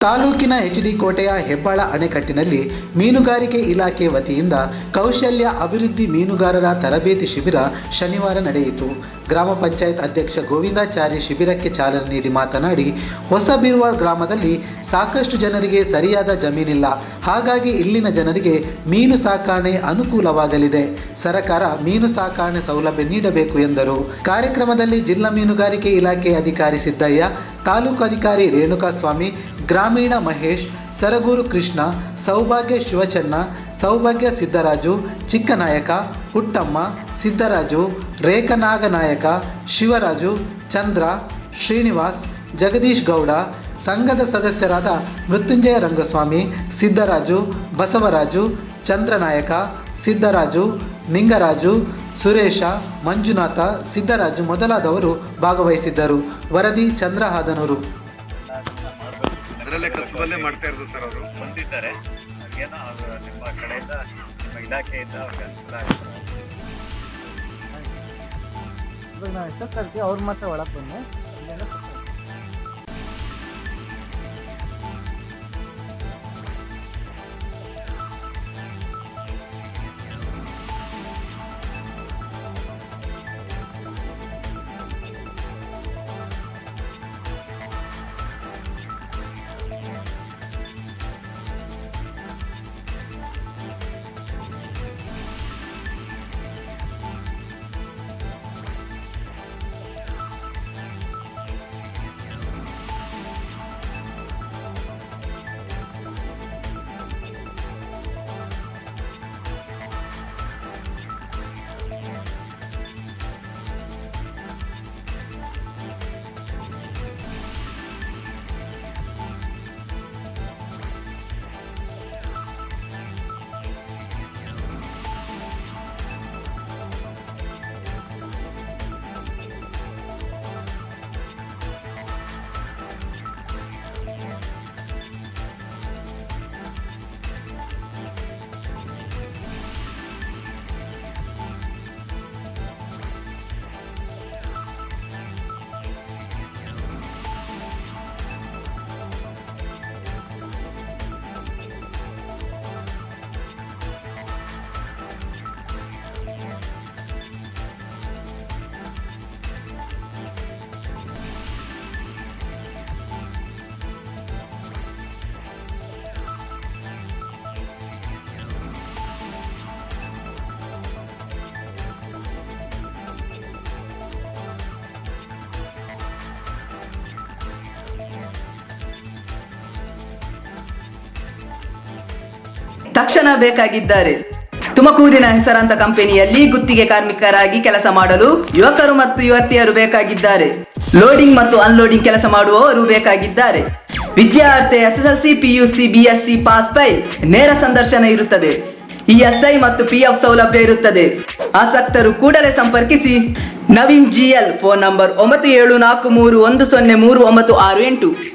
ತಾಲೂಕಿನ ಎಚ್.ಡಿ. ಕೋಟೆಯ ಹೆಬ್ಬಾಳ ಅಣೆಕಟ್ಟಿನಲ್ಲಿ ಮೀನುಗಾರಿಕೆ ಇಲಾಖೆ ವತಿಯಿಂದ ಕೌಶಲ್ಯ ಅಭಿವೃದ್ಧಿ ಮೀನುಗಾರರ ತರಬೇತಿ ಶಿಬಿರ ಶನಿವಾರ ನಡೆಯಿತು. ಗ್ರಾಮ ಪಂಚಾಯತ್ ಅಧ್ಯಕ್ಷ ಗೋವಿಂದಾಚಾರಿ ಶಿಬಿರಕ್ಕೆ ಚಾಲನೆ ನೀಡಿ ಮಾತನಾಡಿ, ಹೊಸಬಿರುವಾಳ್ ಗ್ರಾಮದಲ್ಲಿ ಸಾಕಷ್ಟು ಜನರಿಗೆ ಸರಿಯಾದ ಜಮೀನಿಲ್ಲ. ಹಾಗಾಗಿ ಇಲ್ಲಿನ ಜನರಿಗೆ ಮೀನು ಸಾಕಾಣೆ ಅನುಕೂಲವಾಗಲಿದೆ. ಸರಕಾರ ಮೀನು ಸಾಕಾಣೆ ಸೌಲಭ್ಯ ನೀಡಬೇಕು ಎಂದರು. ಕಾರ್ಯಕ್ರಮದಲ್ಲಿ ಜಿಲ್ಲಾ ಮೀನುಗಾರಿಕೆ ಇಲಾಖೆ ಅಧಿಕಾರಿ ಸಿದ್ದಯ್ಯ, ತಾಲೂಕು ಅಧಿಕಾರಿ ರೇಣುಕಾಸ್ವಾಮಿ, ಗ್ರಾಮೀಣ ಮಹೇಶ್, ಸರಗೂರು ಕೃಷ್ಣ, ಸೌಭಾಗ್ಯ ಶಿವಚನ್ನ, ಸೌಭಾಗ್ಯ ಸಿದ್ದರಾಜು, ಚಿಕ್ಕನಾಯಕ, ಪುಟ್ಟಮ್ಮ, ಸಿದ್ದರಾಜು, ರೇಖನಾಗನಾಯಕ, ಶಿವರಾಜು, ಚಂದ್ರ, ಶ್ರೀನಿವಾಸ್, ಜಗದೀಶ್ ಗೌಡ, ಸಂಘದ ಸದಸ್ಯರಾದ ಮೃತ್ಯುಂಜಯ ರಂಗಸ್ವಾಮಿ, ಸಿದ್ದರಾಜು, ಬಸವರಾಜು, ಚಂದ್ರನಾಯಕ, ಸಿದ್ದರಾಜು, ನಿಂಗರಾಜು, ಸುರೇಶ, ಮಂಜುನಾಥ, ಸಿದ್ದರಾಜು ಮೊದಲಾದವರು ಭಾಗವಹಿಸಿದ್ದರು. ವರದಿ ಚಂದ್ರಹಾದನೂರು. ಅದರಲ್ಲೇ ಕಸಬಲ್ಲೇ ಮಾಡ್ತಾ ಇರೋದು ಸರ್. ಅವರು ಬಂದಿದ್ದಾರೆ. ಏನೋ ಅವರು ನಿಮ್ಮ ಕಡೆಯಿಂದ, ನಿಮ್ಮ ಇಲಾಖೆಯಿಂದ ಅವ್ರಿಗೆ ಅನುಕೂಲ ಆಗುತ್ತೆ. ಇವಾಗ ನಾವು ಹೆಸರು ಕರಿತೀವಿ, ಅವ್ರು ಮಾತ್ರ ಒಳಗೆ ಬಂದೆ. ತಕ್ಷಣ ಬೇಕಾಗಿದ್ದಾರೆ. ತುಮಕೂರಿನ ಹೆಸರಾಂತ ಕಂಪನಿಯಲ್ಲಿ ಗುತ್ತಿಗೆ ಕಾರ್ಮಿಕರಾಗಿ ಕೆಲಸ ಮಾಡಲು ಯುವಕರು ಮತ್ತು ಯುವತಿಯರು ಬೇಕಾಗಿದ್ದಾರೆ. ಲೋಡಿಂಗ್ ಮತ್ತು ಅನ್ಲೋಡಿಂಗ್ ಕೆಲಸ ಮಾಡುವವರು ಬೇಕಾಗಿದ್ದಾರೆ. ವಿದ್ಯಾರ್ಥಿ SSLC, PUC, BSc pass file. ನೇರ ಸಂದರ್ಶನ ಇರುತ್ತದೆ. ESI ಮತ್ತು PF ಸೌಲಭ್ಯ ಇರುತ್ತದೆ. ಆಸಕ್ತರು ಕೂಡಲೇ ಸಂಪರ್ಕಿಸಿ. Naveen GL, phone number 9743103968.